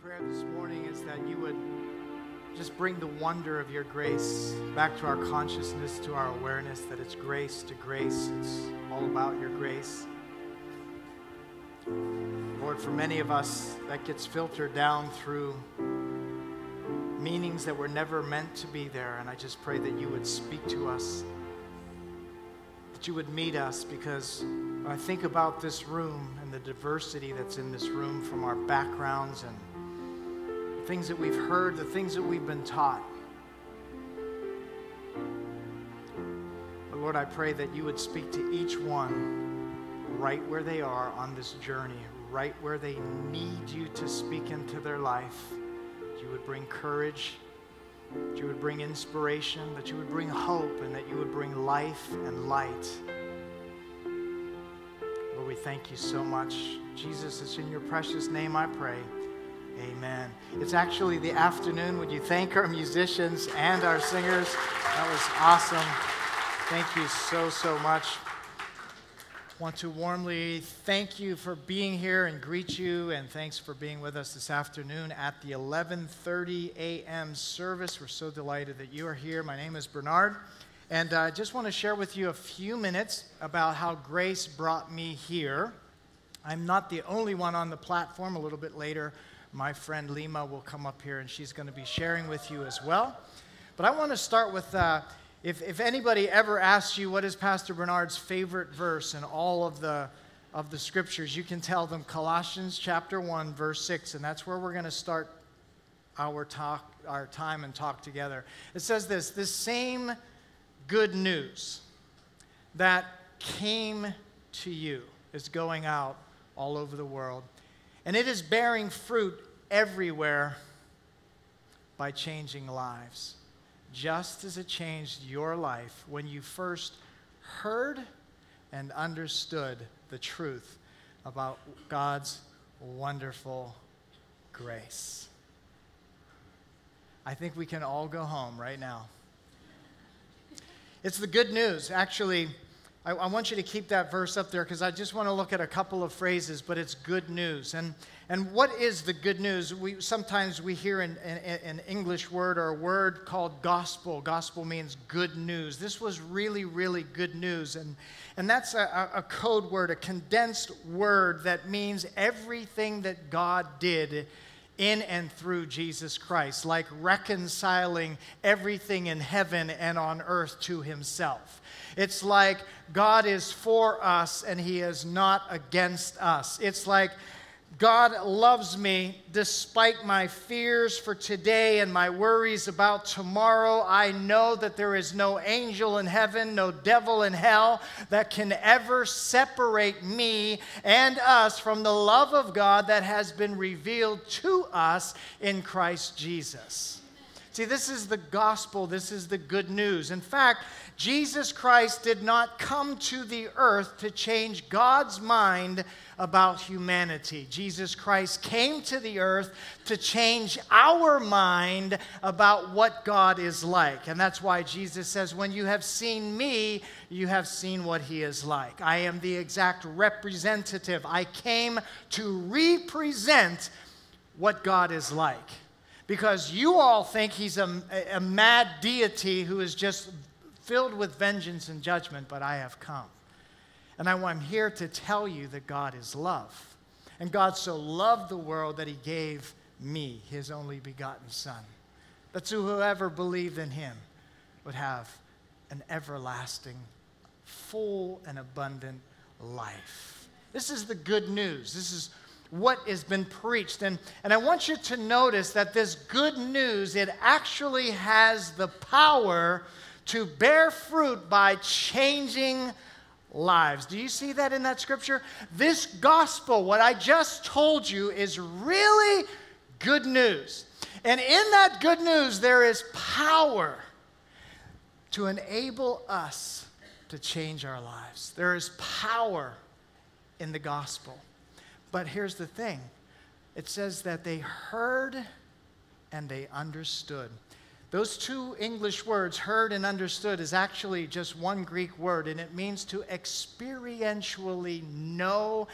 prayer this morning is that you would just bring the wonder of your grace back to our consciousness, to our awareness that it's grace to grace. It's all about your grace. Lord, for many of us, that gets filtered down through meanings that were never meant to be there. And I just pray that you would speak to us, that you would meet us, because when I think about this room and the diversity that's in this room from our backgrounds and the things that we've heard, the things that we've been taught, but Lord, I pray that you would speak to each one right where they are on this journey, right where they need you to speak into their life. That you would bring courage, that you would bring inspiration, that you would bring hope, and that you would bring life and light. Lord, we thank you so much. Jesus, it's in your precious name I pray. Amen. It's actually the afternoon. Would you thank our musicians and our singers? That was awesome. Thank you so much. I want to warmly thank you for being here and greet you, and thanks for being with us this afternoon at the 11:30 a.m. service. We're so delighted that you are here. My name is Bernard, and I just want to share with you a few minutes about how grace brought me here. I'm not the only one on the platform. A little bit later, my friend Lima will come up here, and she's going to be sharing with you as well. But I want to start with if anybody ever asks you what is Pastor Bernard's favorite verse in all of the scriptures, you can tell them Colossians chapter 1, verse 6, and that's where we're going to start our time and talk together. It says this same good news that came to you is going out all over the world, and it is bearing fruit everywhere by changing lives, just as it changed your life when you first heard and understood the truth about God's wonderful grace. I think we can all go home right now. It's the good news. Actually, I want you to keep that verse up there because I just want to look at a couple of phrases, but it's good news. And what is the good news? Sometimes we hear an English word or a word called gospel. Gospel means good news. This was really, really good news. And that's a code word, a condensed word that means everything that God did in and through Jesus Christ, like reconciling everything in heaven and on earth to himself. It's like God is for us and he is not against us. It's like God loves me despite my fears for today and my worries about tomorrow. I know that there is no angel in heaven, no devil in hell that can ever separate me and us from the love of God that has been revealed to us in Christ Jesus. See, this is the gospel. This is the good news. In fact, Jesus Christ did not come to the earth to change God's mind about humanity. Jesus Christ came to the earth to change our mind about what God is like. And that's why Jesus says, when you have seen me, you have seen what he is like. I am the exact representative. I came to represent what God is like. Because you all think he's a mad deity who is just filled with vengeance and judgment, but I have come. And I'm here to tell you that God is love. And God so loved the world that he gave me, his only begotten Son, that whoever believed in him would have an everlasting, full and abundant life. This is the good news. This is what has been preached. And I want you to notice that this good news, it actually has the power to bear fruit by changing lives. Do you see that in that scripture? This gospel, what I just told you, is really good news. And in that good news, there is power to enable us to change our lives. There is power in the gospel. But here's the thing. It says that they heard and they understood. Those two English words, heard and understood, is actually just one Greek word, and it means to experientially know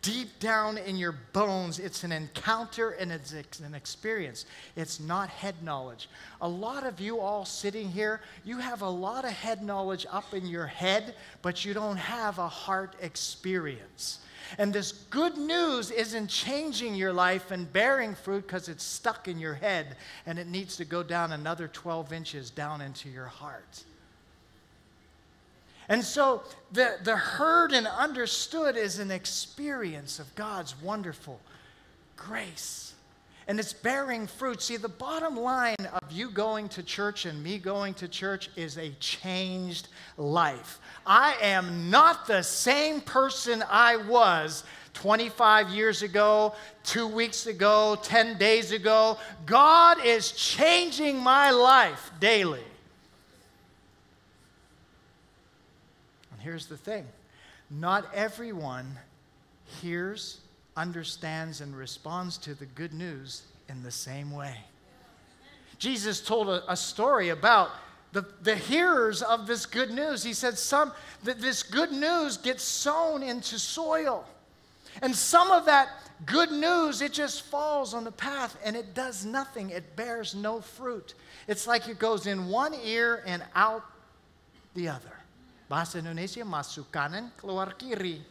deep down in your bones. It's an encounter and it's an experience. It's not head knowledge. A lot of you all sitting here, you have a lot of head knowledge up in your head, but you don't have a heart experience. And this good news isn't changing your life and bearing fruit because it's stuck in your head and it needs to go down another 12 inches down into your heart. And so the heard and understood is an experience of God's wonderful grace. And it's bearing fruit. See, the bottom line of you going to church and me going to church is a changed life. I am not the same person I was 25 years ago, 2 weeks ago, 10 days ago. God is changing my life daily. And here's the thing. Not everyone hears, understands, and responds to the good news in the same way. Jesus told a story about the hearers of this good news. He said this good news gets sown into soil. And some of that good news, it just falls on the path and it does nothing. It bears no fruit. It's like it goes in one ear and out the other. Bahasa Indonesia, masuk kanan, keluar kiri.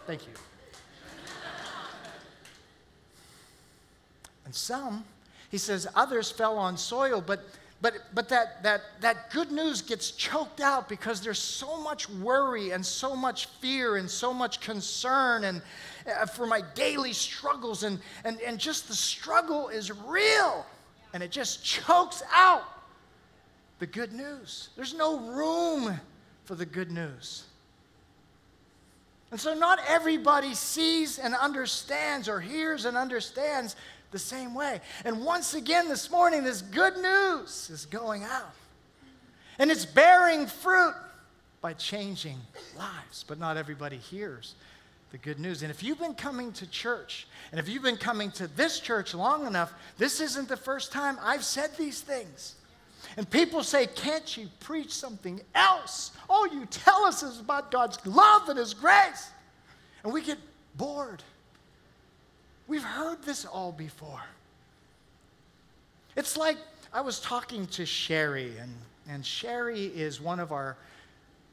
Thank you. And some, he says, others fell on soil, but that good news gets choked out because there's so much worry and so much fear and so much concern and for my daily struggles and just the struggle is real and it just chokes out the good news. There's no room for the good news. And so not everybody sees and understands or hears and understands the same way. And once again this morning, this good news is going out. And it's bearing fruit by changing lives. But not everybody hears the good news. And if you've been coming to church, and if you've been coming to this church long enough, this isn't the first time I've said these things. And people say, can't you preach something else? All you tell us is about God's love and His grace. And we get bored. We've heard this all before. It's like I was talking to Sherry, and Sherry is one of our,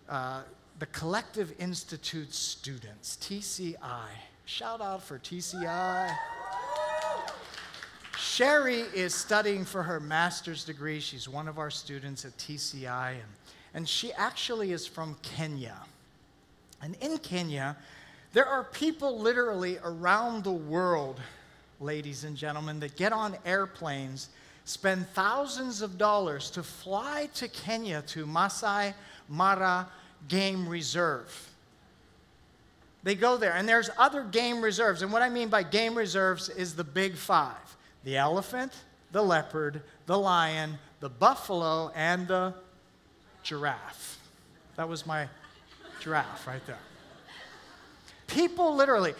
the Collective Institute students, TCI. Shout out for TCI. Sherry is studying for her master's degree. She's one of our students at TCI, and she actually is from Kenya. And in Kenya, there are people literally around the world, ladies and gentlemen, that get on airplanes, spend thousands of dollars to fly to Kenya to Masai Mara Game Reserve. They go there, and there's other game reserves. And what I mean by game reserves is the big five: the elephant, the leopard, the lion, the buffalo, and the giraffe. That was my giraffe right there. People literally,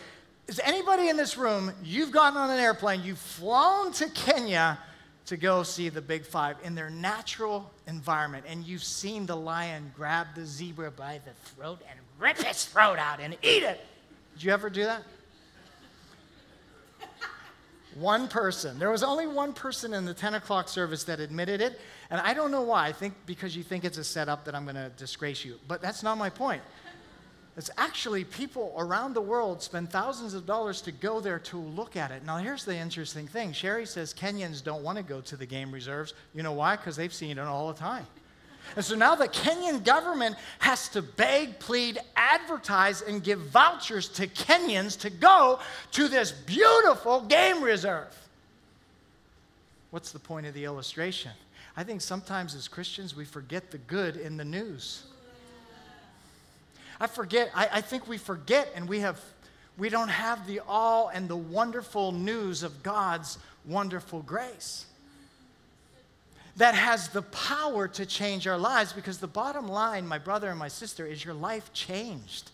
is anybody in this room, you've gotten on an airplane, you've flown to Kenya to go see the big five in their natural environment, and you've seen the lion grab the zebra by the throat and rip its throat out and eat it. Did you ever do that? One person. There was only one person in the 10 o'clock service that admitted it, and I don't know why. I think because you think it's a setup that I'm going to disgrace you, but that's not my point. It's actually people around the world spend thousands of dollars to go there to look at it. Now, here's the interesting thing. Sherry says Kenyans don't want to go to the game reserves. You know why? Because they've seen it all the time. And so now the Kenyan government has to beg, plead, advertise, and give vouchers to Kenyans to go to this beautiful game reserve. What's the point of the illustration? I think sometimes as Christians we forget the good in the news. I think we forget, and we don't have the all and the wonderful news of God's wonderful grace that has the power to change our lives, because the bottom line, my brother and my sister, is your life changed.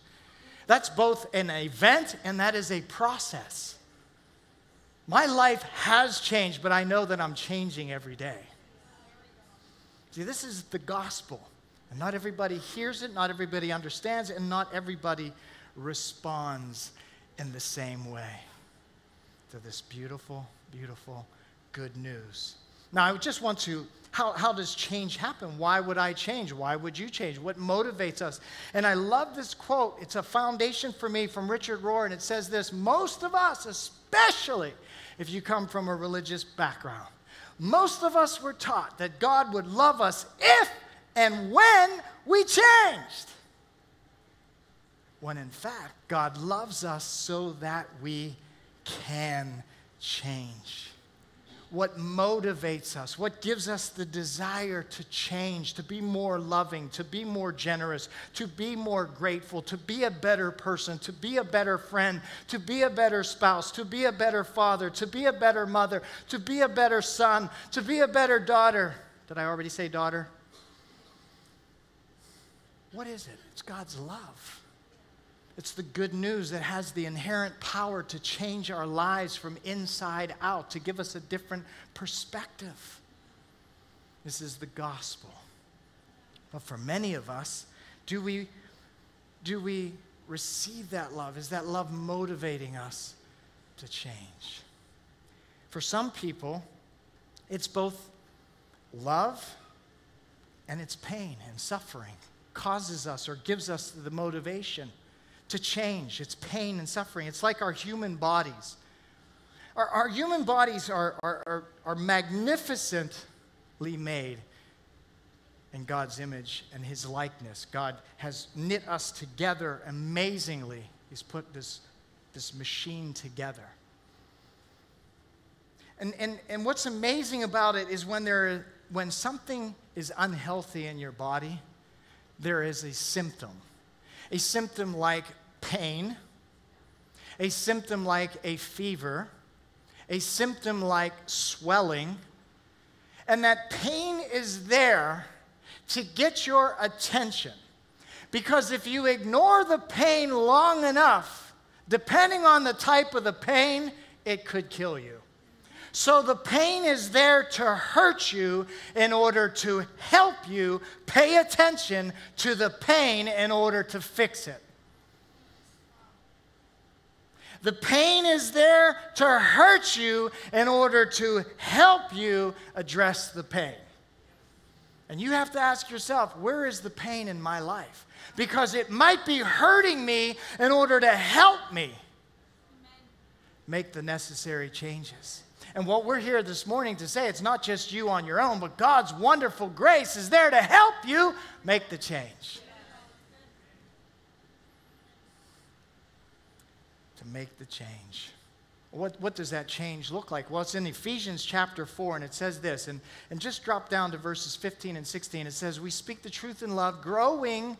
That's both an event and that is a process. My life has changed, but I know that I'm changing every day. See, this is the gospel. And not everybody hears it, not everybody understands it, and not everybody responds in the same way to this beautiful, beautiful good news. Now, I just want to, how does change happen? Why would I change? Why would you change? What motivates us? And I love this quote. It's a foundation for me from Richard Rohr, and it says this: most of us, especially if you come from a religious background, most of us were taught that God would love us if and when we changed. When in fact, God loves us so that we can change. What motivates us, what gives us the desire to change, to be more loving, to be more generous, to be more grateful, to be a better person, to be a better friend, to be a better spouse, to be a better father, to be a better mother, to be a better son, to be a better daughter. Did I already say daughter? What is it? It's God's love. It's the good news that has the inherent power to change our lives from inside out, to give us a different perspective. This is the gospel. But for many of us, do we receive that love? Is that love motivating us to change? For some people, it's both love and it's pain and suffering causes us or gives us the motivation to change. It's pain and suffering. It's like our human bodies. Our human bodies are magnificently made in God's image and His likeness. God has knit us together amazingly. He's put this machine together. And what's amazing about it is when something is unhealthy in your body, there is a symptom. A symptom like pain, a symptom like a fever, a symptom like swelling, and that pain is there to get your attention. Because if you ignore the pain long enough, depending on the type of the pain, it could kill you. So the pain is there to hurt you in order to help you pay attention to the pain in order to fix it. The pain is there to hurt you in order to help you address the pain. And you have to ask yourself, where is the pain in my life? Because it might be hurting me in order to help me make the necessary changes. And what we're here this morning to say, it's not just you on your own, but God's wonderful grace is there to help you make the change. To make the change. What does that change look like? Well, it's in Ephesians chapter 4, and it says this, and just drop down to verses 15 and 16. It says, we speak the truth in love, growing.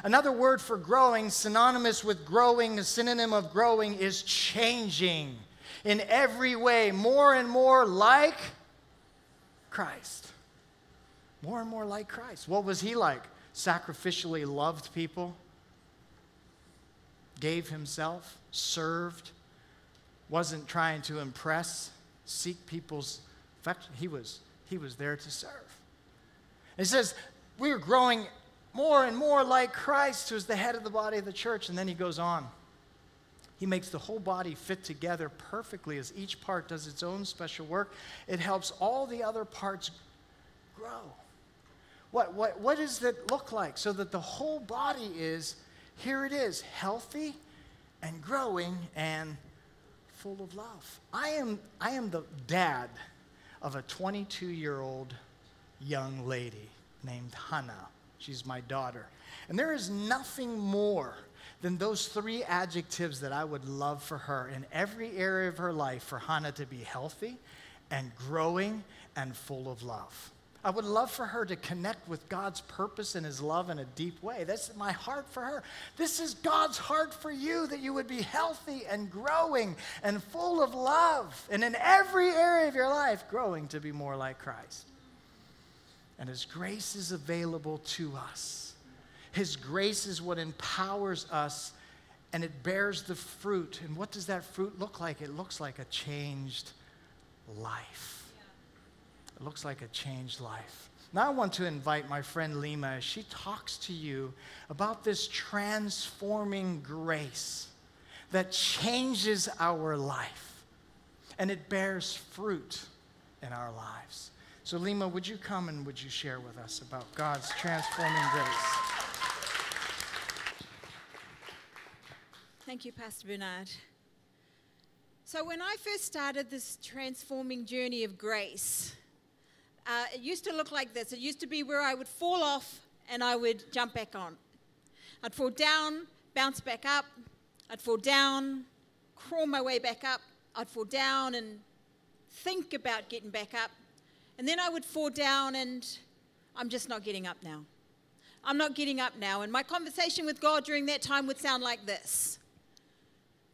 Another word for growing, synonymous with growing, a synonym of growing is changing. In every way, more and more like Christ. More and more like Christ. What was He like? Sacrificially loved people, gave Himself, served, wasn't trying to impress, seek people's affection. He was there to serve. It says, we're growing more and more like Christ, who is the head of the body of the church. And then he goes on. He makes the whole body fit together perfectly as each part does its own special work. It helps all the other parts grow. What does that look like? So that the whole body is, here it is, healthy and growing and full of love. I am the dad of a 22-year-old young lady named Hannah. She's my daughter. And there is nothing more than those three adjectives that I would love for her in every area of her life, for Hannah to be healthy and growing and full of love. I would love for her to connect with God's purpose and His love in a deep way. That's my heart for her. This is God's heart for you, that you would be healthy and growing and full of love. And in every area of your life, growing to be more like Christ. And His grace is available to us. His grace is what empowers us and it bears the fruit. And what does that fruit look like? It looks like a changed life. It looks like a changed life. Now I want to invite my friend Lima as she talks to you about this transforming grace that changes our life, and it bears fruit in our lives. So Lima, would you come and would you share with us about God's transforming grace? Thank you, Pastor Bernard. So when I first started this transforming journey of grace, it used to look like this. It used to be where I would fall off and I would jump back on. I'd fall down, bounce back up. I'd fall down, crawl my way back up. I'd fall down and think about getting back up. And then I would fall down and I'm just not getting up now. I'm not getting up now. And my conversation with God during that time would sound like this.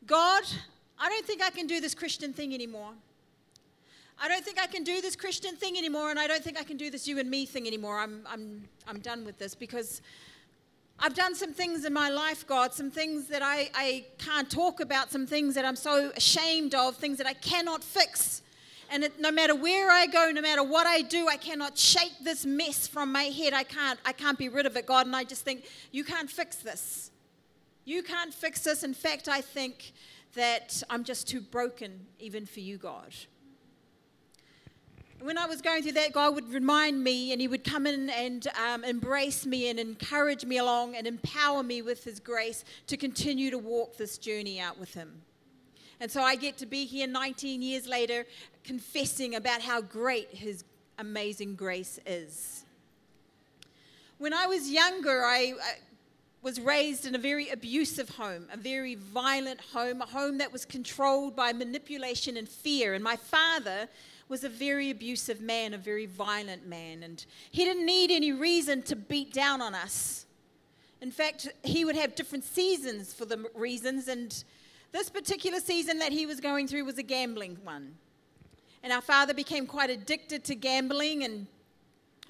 God, I don't think I can do this Christian thing anymore. I don't think I can do this Christian thing anymore, and I don't think I can do this you and me thing anymore. I'm done with this because I've done some things in my life, God, some things that I can't talk about, some things that I'm so ashamed of, things that I cannot fix. And no matter where I go, no matter what I do, I cannot shake this mess from my head. I can't be rid of it, God. And I just think, you can't fix this. You can't fix this. In fact, I think that I'm just too broken even for you, God. When I was going through that, God would remind me, and he would come in and embrace me and encourage me along and empower me with his grace to continue to walk this journey out with him. And so I get to be here 19 years later confessing about how great his amazing grace is. When I was younger, I was raised in a very abusive home, a very violent home, a home that was controlled by manipulation and fear. And my father was a very abusive man, a very violent man, and he didn't need any reason to beat down on us. In fact, he would have different seasons for the reasons, and this particular season that he was going through was a gambling one. And our father became quite addicted to gambling, and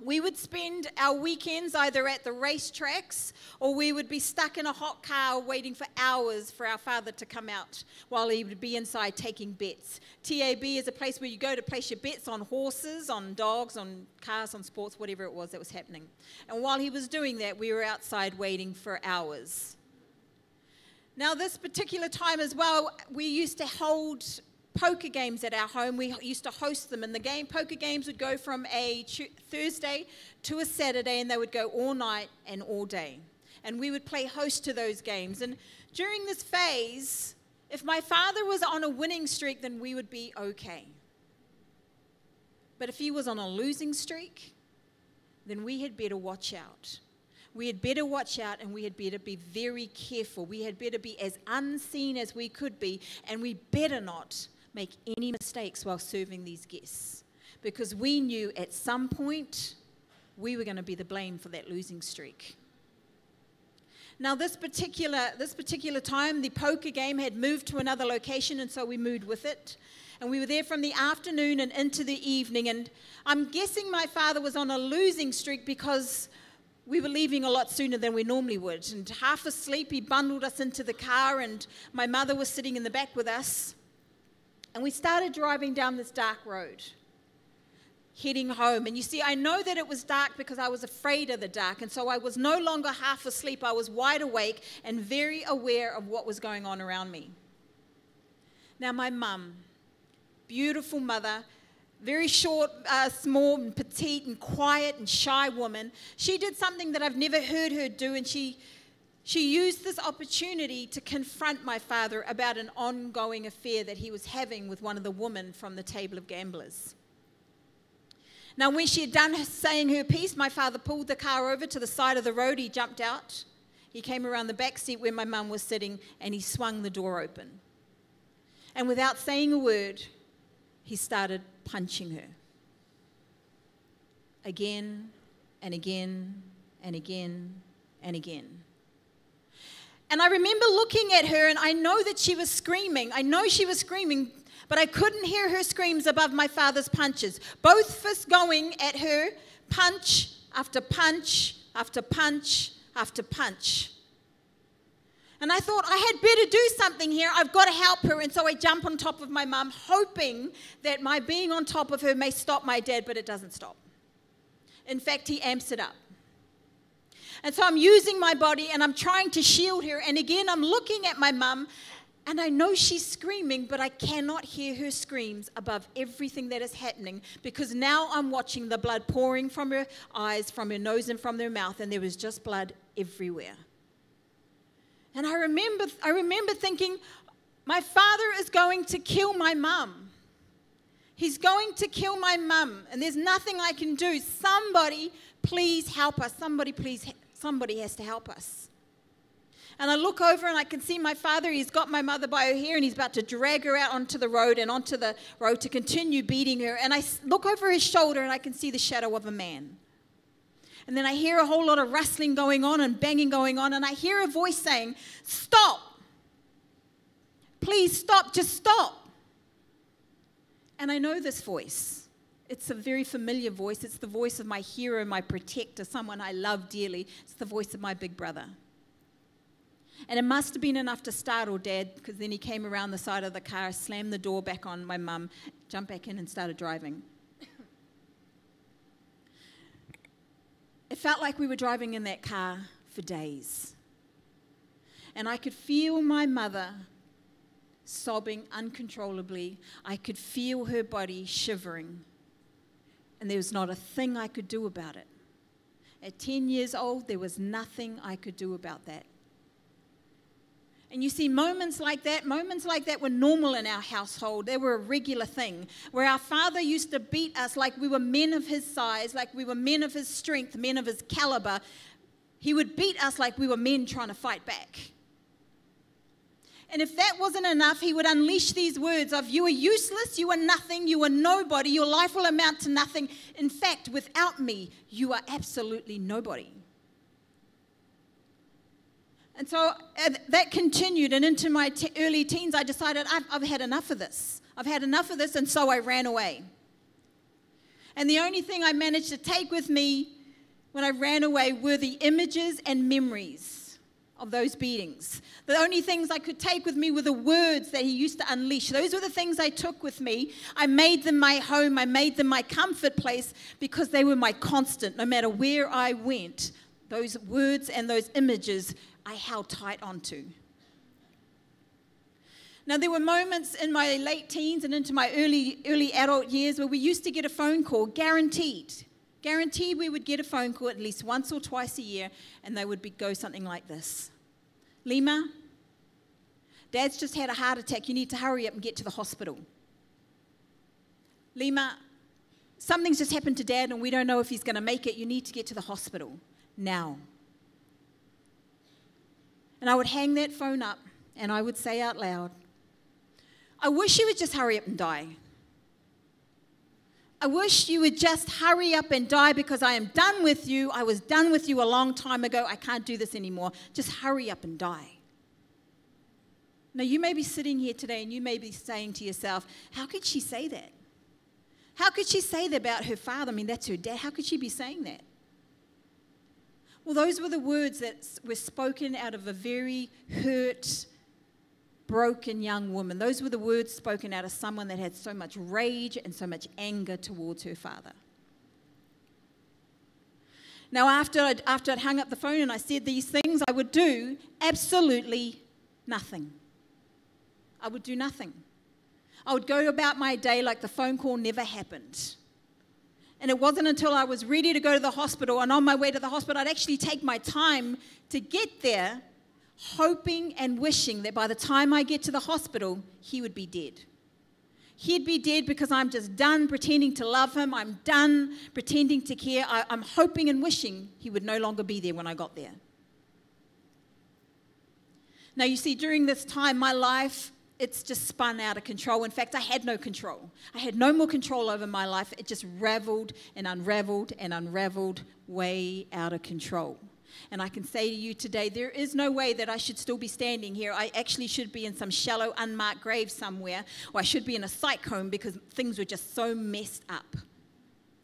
we would spend our weekends either at the racetracks or we would be stuck in a hot car waiting for hours for our father to come out while he would be inside taking bets. TAB is a place where you go to place your bets on horses, on dogs, on cars, on sports, whatever it was that was happening. And while he was doing that, we were outside waiting for hours. Now, this particular time as well, we used to hold poker games at our home. We used to host them, and the poker games would go from a Thursday to a Saturday, and they would go all night and all day. And we would play host to those games. And during this phase, if my father was on a winning streak, then we would be okay. But if he was on a losing streak, then we had better watch out. We had better watch out, and we had better be very careful. We had better be as unseen as we could be, and we better not make any mistakes while serving these guests, because we knew at some point we were going to be the blame for that losing streak. Now, this particular time, the poker game had moved to another location, and so we moved with it. And we were there from the afternoon and into the evening, and I'm guessing my father was on a losing streak because we were leaving a lot sooner than we normally would. And half asleep, he bundled us into the car, and my mother was sitting in the back with us. And we started driving down this dark road, heading home. And you see, I know that it was dark because I was afraid of the dark. And so I was no longer half asleep. I was wide awake and very aware of what was going on around me. Now, my mum, beautiful mother, very short, small and petite and quiet and shy woman, she did something that I've never heard her do, and she used this opportunity to confront my father about an ongoing affair that he was having with one of the women from the table of gamblers. Now, when she had done saying her piece, my father pulled the car over to the side of the road. He jumped out. He came around the back seat where my mum was sitting, and he swung the door open. And without saying a word, he started punching her. Again and again and again and again. And I remember looking at her, and I know that she was screaming. I know she was screaming, but I couldn't hear her screams above my father's punches. Both fists going at her, punch after punch after punch after punch. And I thought, I had better do something here. I've got to help her. And so I jump on top of my mum, hoping that my being on top of her may stop my dad, but it doesn't stop. In fact, he amps it up. And so I'm using my body and I'm trying to shield her. And again, I'm looking at my mum and I know she's screaming, but I cannot hear her screams above everything that is happening, because now I'm watching the blood pouring from her eyes, from her nose and from her mouth, and there was just blood everywhere. And I remember thinking, my father is going to kill my mum. He's going to kill my mum, and there's nothing I can do. Somebody please help us. Somebody has to help us. And I look over and I can see my father. He's got my mother by her hair and he's about to drag her out onto the road to continue beating her. And I look over his shoulder and I can see the shadow of a man. And then I hear a whole lot of rustling going on and banging going on, and I hear a voice saying, "Stop! Please stop, just stop." And I know this voice. It's a very familiar voice. It's the voice of my hero, my protector, someone I love dearly. It's the voice of my big brother. And it must have been enough to startle Dad, because then he came around the side of the car, slammed the door back on my mum, jumped back in and started driving. It felt like we were driving in that car for days. And I could feel my mother sobbing uncontrollably. I could feel her body shivering. And there was not a thing I could do about it. At 10 years old, there was nothing I could do about that. And you see, moments like that were normal in our household. They were a regular thing, where our father used to beat us like we were men of his size, like we were men of his strength, men of his caliber. He would beat us like we were men trying to fight back. And if that wasn't enough, he would unleash these words of, "You are useless, you are nothing, you are nobody, your life will amount to nothing. In fact, without me, you are absolutely nobody." And so that continued, and into my early teens, I decided I've had enough of this. I've had enough of this, and so I ran away. And the only thing I managed to take with me when I ran away were the images and memories of those beatings. The only things I could take with me were the words that he used to unleash. Those were the things I took with me. I made them my home. I made them my comfort place, because they were my constant. No matter where I went, those words and those images I held tight onto. Now, there were moments in my late teens and into my early adult years where we used to get a phone call, guaranteed we would get a phone call at least once or twice a year, and they would go something like this: "Lima, Dad's just had a heart attack. You need to hurry up and get to the hospital. Lima, something's just happened to Dad and we don't know if he's going to make it. You need to get to the hospital now." And I would hang that phone up and I would say out loud, "I wish you would just hurry up and die. I wish you would just hurry up and die, because I am done with you. I was done with you a long time ago. I can't do this anymore. Just hurry up and die." Now, you may be sitting here today and you may be saying to yourself, how could she say that? How could she say that about her father? I mean, that's her dad. How could she be saying that? Well, those were the words that were spoken out of a very hurt, broken young woman. Those were the words spoken out of someone that had so much rage and so much anger towards her father. Now, after I'd hung up the phone and I said these things, I would do absolutely nothing. I would do nothing. I would go about my day like the phone call never happened. And it wasn't until I was ready to go to the hospital, and on my way to the hospital, I'd actually take my time to get there, hoping and wishing that by the time I get to the hospital, he would be dead. He'd be dead because I'm just done pretending to love him. I'm done pretending to care. I'm hoping and wishing he would no longer be there when I got there. Now, you see, during this time, my life, it's just spun out of control. In fact, I had no control. I had no more control over my life. It just raveled and unraveled and unraveled way out of control. And I can say to you today, there is no way that I should still be standing here. I actually should be in some shallow, unmarked grave somewhere, or I should be in a psych home, because things were just so messed up.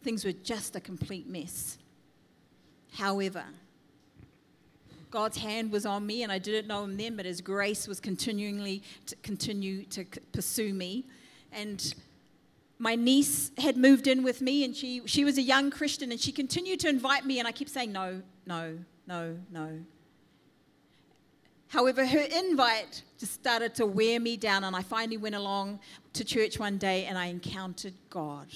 Things were just a complete mess. However, God's hand was on me, and I didn't know him then, but his grace was continue to pursue me. And my niece had moved in with me, and she was a young Christian, and she continued to invite me, and I kept saying, no, no, no, no. However, her invite just started to wear me down, and I finally went along to church one day, and I encountered God.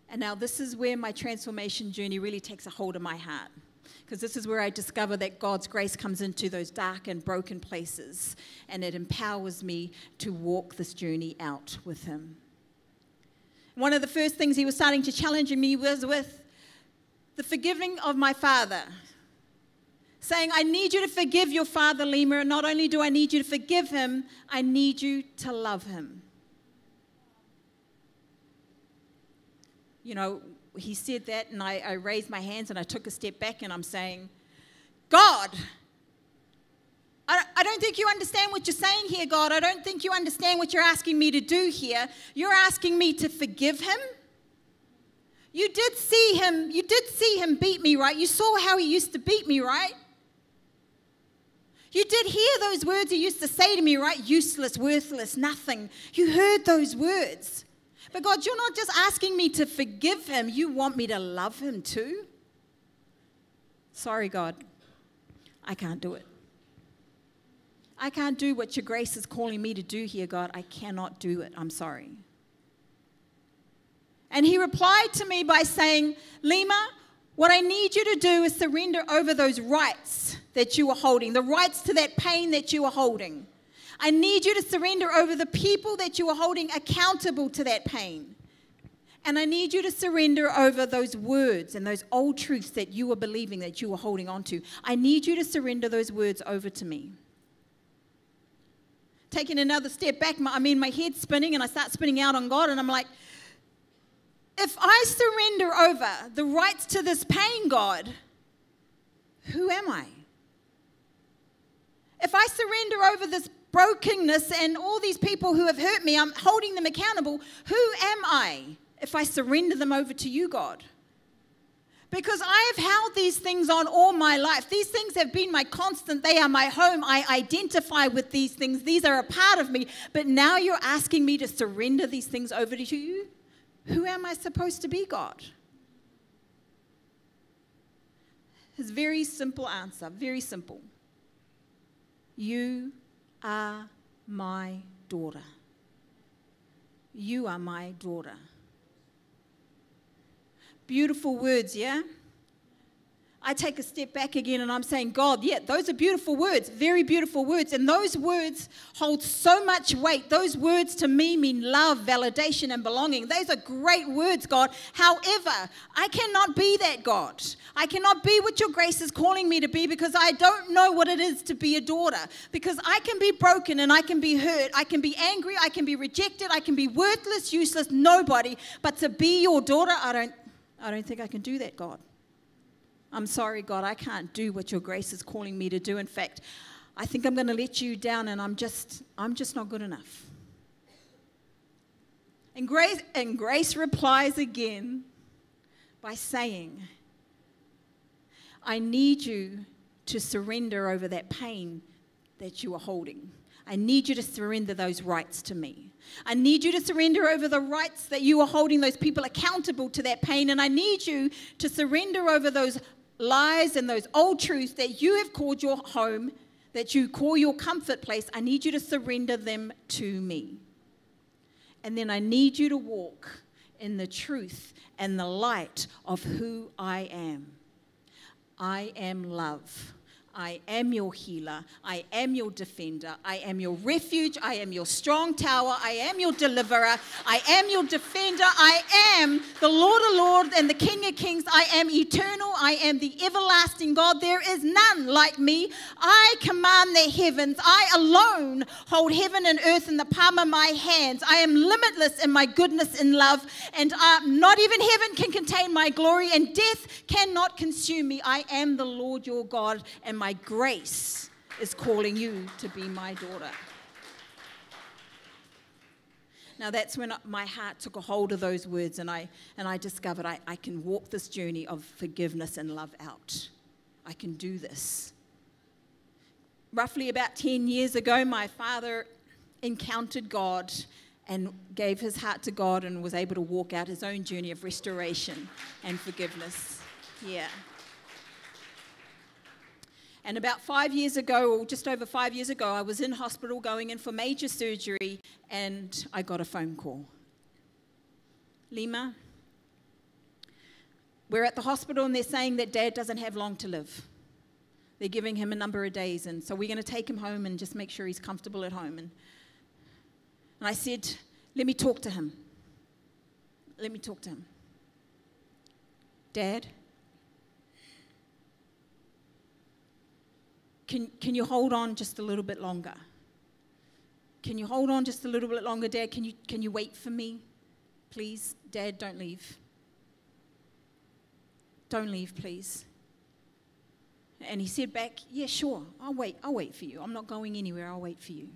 And now this is where my transformation journey really takes a hold of my heart, because this is where I discover that God's grace comes into those dark and broken places, and it empowers me to walk this journey out with him. One of the first things he was starting to challenge me was with the forgiving of my father, saying, I need you to forgive your father, Lima, and not only do I need you to forgive him, I need you to love him. You know, he said that, and I raised my hands, and I took a step back, and I'm saying, God, I don't think you understand what you're saying here, God. I don't think you understand what you're asking me to do here. You're asking me to forgive him. You did see him beat me, right? You saw how he used to beat me, right? You did hear those words he used to say to me, right? Useless, worthless, nothing. You heard those words. But God, you're not just asking me to forgive him. You want me to love him too? Sorry, God. I can't do it. I can't do what your grace is calling me to do here, God. I cannot do it. I'm sorry. And he replied to me by saying, Lima, what I need you to do is surrender over those rights that you are holding, the rights to that pain that you are holding. I need you to surrender over the people that you are holding accountable to that pain. And I need you to surrender over those words and those old truths that you are believing, that you are holding on to. I need you to surrender those words over to me. Taking another step back, my head's spinning, and I start spinning out on God, and I'm like, if I surrender over the rights to this pain, God, who am I? If I surrender over this brokenness and all these people who have hurt me, I'm holding them accountable, who am I if I surrender them over to you, God? Because I have held these things on all my life. These things have been my constant. They are my home. I identify with these things. These are a part of me. But now you're asking me to surrender these things over to you? Who am I supposed to be, God? His very simple answer, very simple. You are my daughter. You are my daughter. Beautiful words, yeah? I take a step back again and I'm saying, God, yeah, those are beautiful words, very beautiful words. And those words hold so much weight. Those words to me mean love, validation, and belonging. Those are great words, God. However, I cannot be that, God. I cannot be what your grace is calling me to be because I don't know what it is to be a daughter. Because I can be broken and I can be hurt. I can be angry. I can be rejected. I can be worthless, useless, nobody. But to be your daughter, I don't think I can do that, God. I'm sorry, God, I can't do what your grace is calling me to do. In fact, I think I'm going to let you down, and I'm just not good enough. And Grace replies again by saying, I need you to surrender over that pain that you are holding. I need you to surrender those rights to me. I need you to surrender over the rights that you are holding those people accountable to that pain. And I need you to surrender over those lies and those old truths that you have called your home, that you call your comfort place. I need you to surrender them to me. And then I need you to walk in the truth and the light of who I am. I am love. I am your healer. I am your defender. I am your refuge. I am your strong tower. I am your deliverer. I am your defender. I am the Lord of Lords and the King of Kings. I am eternal. I am the everlasting God. There is none like me. I command the heavens. I alone hold heaven and earth in the palm of my hands. I am limitless in my goodness and love, and not even heaven can contain my glory, and death cannot consume me. I am the Lord your God, and my grace is calling you to be my daughter. Now that's when my heart took a hold of those words, and I discovered I can walk this journey of forgiveness and love out. I can do this. Roughly about 10 years ago, my father encountered God and gave his heart to God and was able to walk out his own journey of restoration and forgiveness. Yeah. And about 5 years ago, or just over 5 years ago, I was in hospital going in for major surgery, and I got a phone call. Lima, we're at the hospital and they're saying that Dad doesn't have long to live. They're giving him a number of days, and so we're going to take him home and just make sure he's comfortable at home. And I said, let me talk to him. Let me talk to him. Dad, can you hold on just a little bit longer? Can you hold on just a little bit longer, Dad? Can you wait for me? Please, Dad, don't leave. Don't leave, please. And he said back, yeah, sure, I'll wait for you. I'm not going anywhere, I'll wait for you.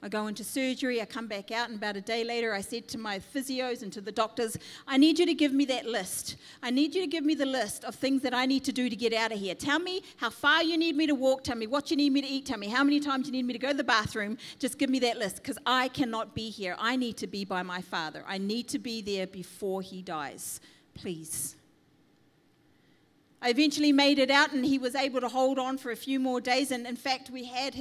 I go into surgery, I come back out, and about a day later I said to my physios and to the doctors, I need you to give me that list. I need you to give me the list of things that I need to do to get out of here. Tell me how far you need me to walk, tell me what you need me to eat, tell me how many times you need me to go to the bathroom. Just give me that list, because I cannot be here. I need to be by my father. I need to be there before he dies. Please. I eventually made it out, and he was able to hold on for a few more days. And in fact, we had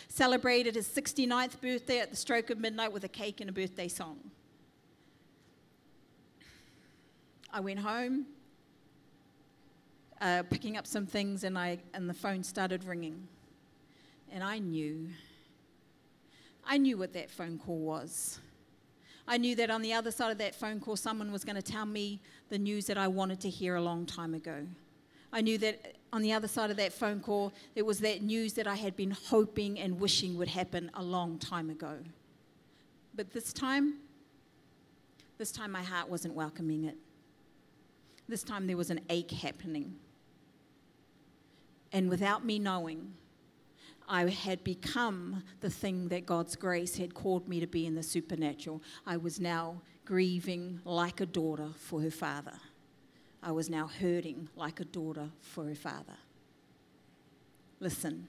celebrated his 69th birthday at the stroke of midnight with a cake and a birthday song. I went home, picking up some things, and the phone started ringing. And I knew what that phone call was. I knew that on the other side of that phone call, someone was going to tell me the news that I wanted to hear a long time ago. I knew that on the other side of that phone call, it was that news that I had been hoping and wishing would happen a long time ago. But this time my heart wasn't welcoming it. This time there was an ache happening. And without me knowing, I had become the thing that God's grace had called me to be in the supernatural. I was now grieving like a daughter for her father. I was now hurting like a daughter for her father. Listen,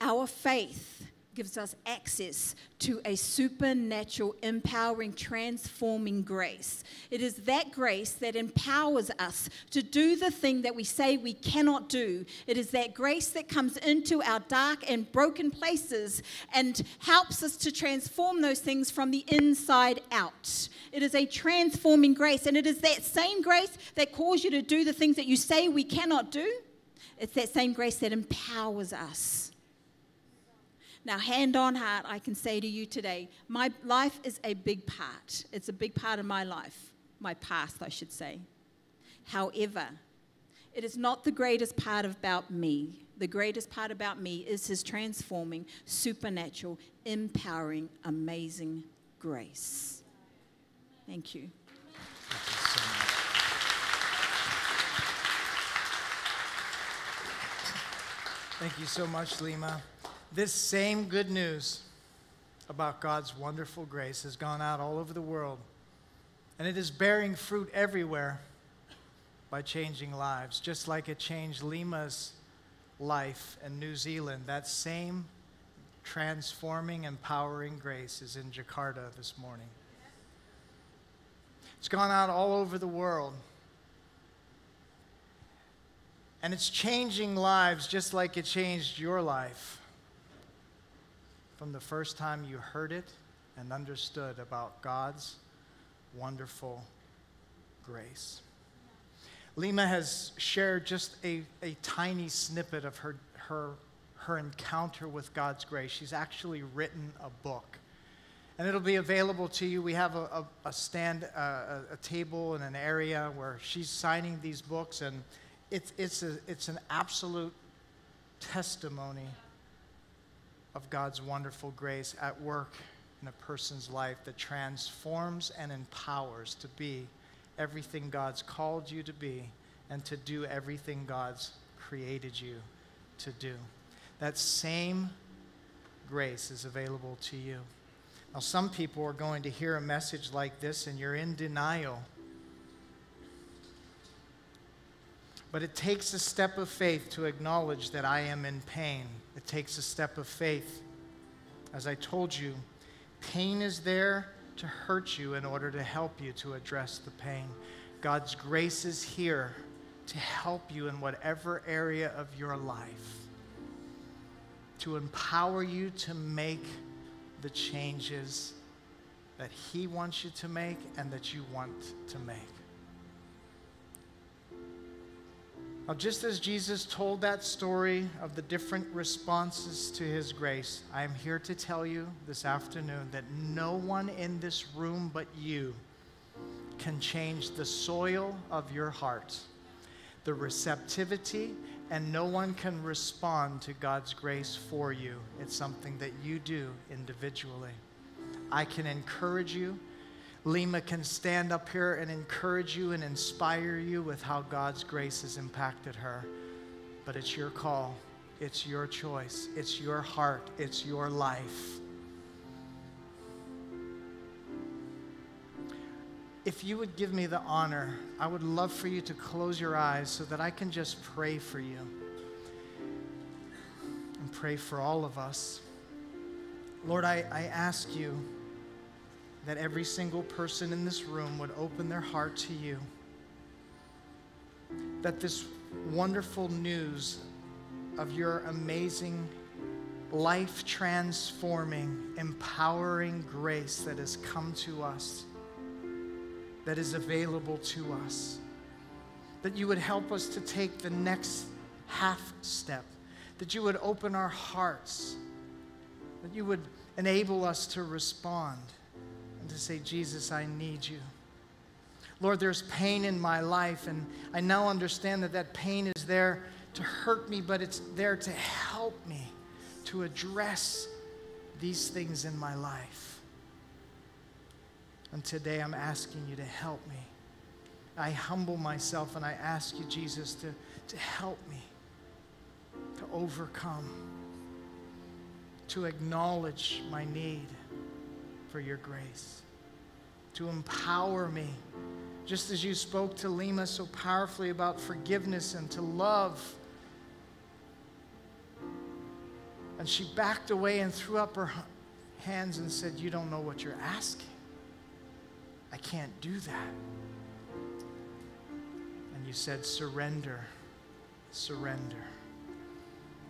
our faith gives us access to a supernatural, empowering, transforming grace. It is that grace that empowers us to do the thing that we say we cannot do. It is that grace that comes into our dark and broken places and helps us to transform those things from the inside out. It is a transforming grace, and it is that same grace that calls you to do the things that you say we cannot do. It's that same grace that empowers us. Now, hand on heart, I can say to you today, my life is a big part. It's a big part of my life, my past, I should say. However, it is not the greatest part about me. The greatest part about me is his transforming, supernatural, empowering, amazing grace. Thank you. Thank you so much, Lima. This same good news about God's wonderful grace has gone out all over the world, and it is bearing fruit everywhere by changing lives, just like it changed Lima's life in New Zealand. That same transforming, empowering grace is in Jakarta this morning. It's gone out all over the world, and it's changing lives just like it changed your life from the first time you heard it and understood about God's wonderful grace. Lima has shared just a tiny snippet of her encounter with God's grace. She's actually written a book, and it'll be available to you. We have a table in an area where she's signing these books, and it's an absolute testimony of God's wonderful grace at work in a person's life that transforms and empowers to be everything God's called you to be and to do everything God's created you to do. That same grace is available to you. Now, some people are going to hear a message like this and you're in denial. But it takes a step of faith to acknowledge that I am in pain. It takes a step of faith. As I told you, pain is there to hurt you in order to help you to address the pain. God's grace is here to help you in whatever area of your life, to empower you to make the changes that He wants you to make and that you want to make. Now, just as Jesus told that story of the different responses to His grace, I am here to tell you this afternoon that no one in this room but you can change the soil of your heart, the receptivity, and no one can respond to God's grace for you. It's something that you do individually. I can encourage you. Lima can stand up here and encourage you and inspire you with how God's grace has impacted her. But it's your call. It's your choice. It's your heart. It's your life. If you would give me the honor, I would love for you to close your eyes so that I can just pray for you and pray for all of us. Lord, I ask you that every single person in this room would open their heart to you, that this wonderful news of your amazing, life-transforming, empowering grace that has come to us, that is available to us, that you would help us to take the next half step, that you would open our hearts, that you would enable us to respond and to say, Jesus, I need you. Lord, there's pain in my life, and I now understand that that pain is there to hurt me, but it's there to help me to address these things in my life. And today I'm asking you to help me. I humble myself and I ask you, Jesus, to help me to overcome, to acknowledge my need for your grace, to empower me, just as you spoke to Lima so powerfully about forgiveness and to love. And she backed away and threw up her hands and said, you don't know what you're asking. I can't do that. And you said, surrender, surrender.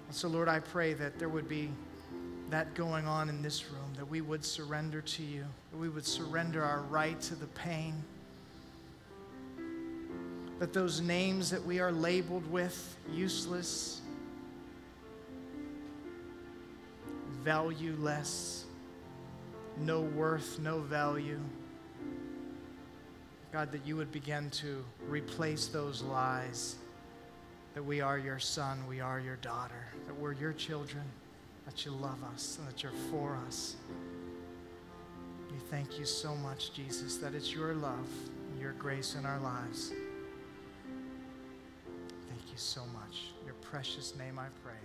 And so, Lord, I pray that there would be that going on in this room, that we would surrender to you, that we would surrender our right to the pain, that those names that we are labeled with, useless, valueless, no worth, no value, God, that you would begin to replace those lies, that we are your son, we are your daughter, that we're your children, that you love us and that you're for us. We thank you so much, Jesus, that it's your love and your grace in our lives. Thank you so much. In your precious name I pray.